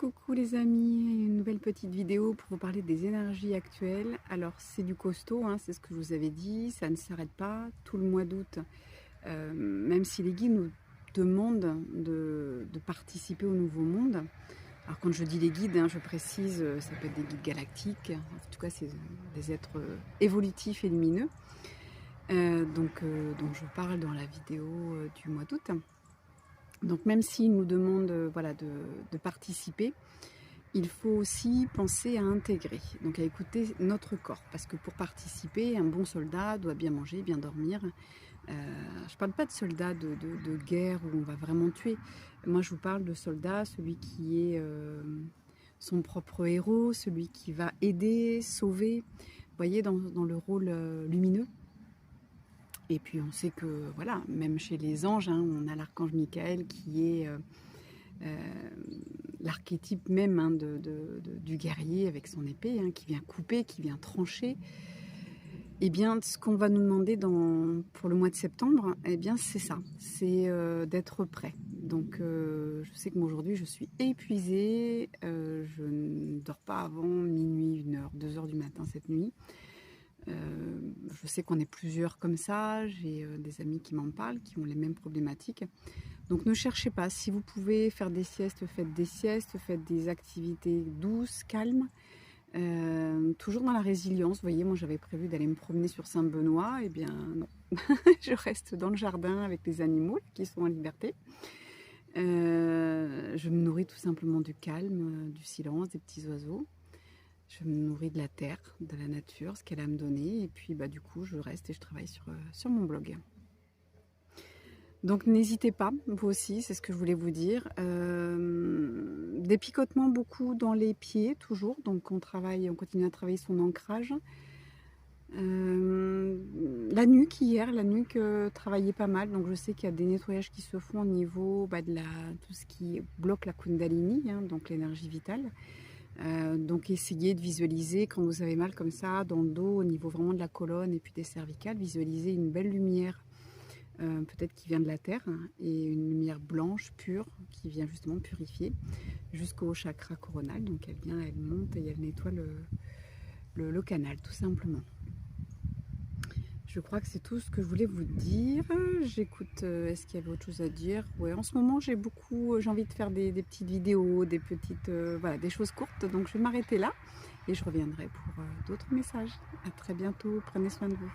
Coucou les amis, une nouvelle petite vidéo pour vous parler des énergies actuelles. Alors c'est du costaud, hein, c'est ce que je vous avais dit, ça ne s'arrête pas tout le mois d'août. Même si les guides nous demandent de participer au nouveau monde. Alors quand je dis les guides, hein, je précise, ça peut être des guides galactiques, en tout cas c'est des êtres évolutifs et lumineux. Donc je parle dans la vidéo du mois d'août. Donc même s'ils nous demandent voilà, de participer, il faut aussi penser à intégrer, donc à écouter notre corps. Parce que pour participer, un bon soldat doit bien manger, bien dormir. Je ne parle pas de soldat de guerre où on va vraiment tuer. Moi je vous parle de soldat, celui qui est son propre héros, celui qui va aider, sauver, vous voyez, dans le rôle lumineux. Et puis on sait que, voilà, même chez les anges, hein, on a l'archange Michael qui est l'archétype même, hein, du guerrier avec son épée, hein, qui vient couper, qui vient trancher. Et bien, ce qu'on va nous demander pour le mois de septembre, eh bien, c'est ça, c'est d'être prêt. Donc, je sais que moi aujourd'hui, je suis épuisée, je ne dors pas avant minuit, 1h, 2h du matin cette nuit. Je sais qu'on est plusieurs comme ça, j'ai des amis qui m'en parlent, qui ont les mêmes problématiques. Donc ne cherchez pas, si vous pouvez faire des siestes, faites des activités douces, calmes, toujours dans la résilience. Vous voyez, moi j'avais prévu d'aller me promener sur Saint-Benoît, et bien non, je reste dans le jardin avec les animaux qui sont en liberté. Je me nourris tout simplement du calme, du silence, des petits oiseaux. Je me nourris de la terre, de la nature, ce qu'elle a à me donner, et puis du coup je reste et je travaille sur mon blog. Donc n'hésitez pas, vous aussi, c'est ce que je voulais vous dire. Des picotements beaucoup dans les pieds, toujours, donc on continue à travailler son ancrage. La nuque hier, la nuque travaillait pas mal, donc je sais qu'il y a des nettoyages qui se font au niveau de tout ce qui bloque la Kundalini, hein, donc l'énergie vitale. Donc essayez de visualiser quand vous avez mal comme ça dans le dos, au niveau vraiment de la colonne et puis des cervicales, visualisez une belle lumière, peut-être qui vient de la terre, hein, et une lumière blanche, pure, qui vient justement purifier jusqu'au chakra coronal. Donc elle vient, elle monte et elle nettoie le canal, tout simplement. Je crois que c'est tout ce que je voulais vous dire. J'écoute, est-ce qu'il y avait autre chose à dire? Ouais, en ce moment j'ai envie de faire des petites vidéos, des petites, voilà, des choses courtes. Donc je vais m'arrêter là et je reviendrai pour d'autres messages. À très bientôt, prenez soin de vous.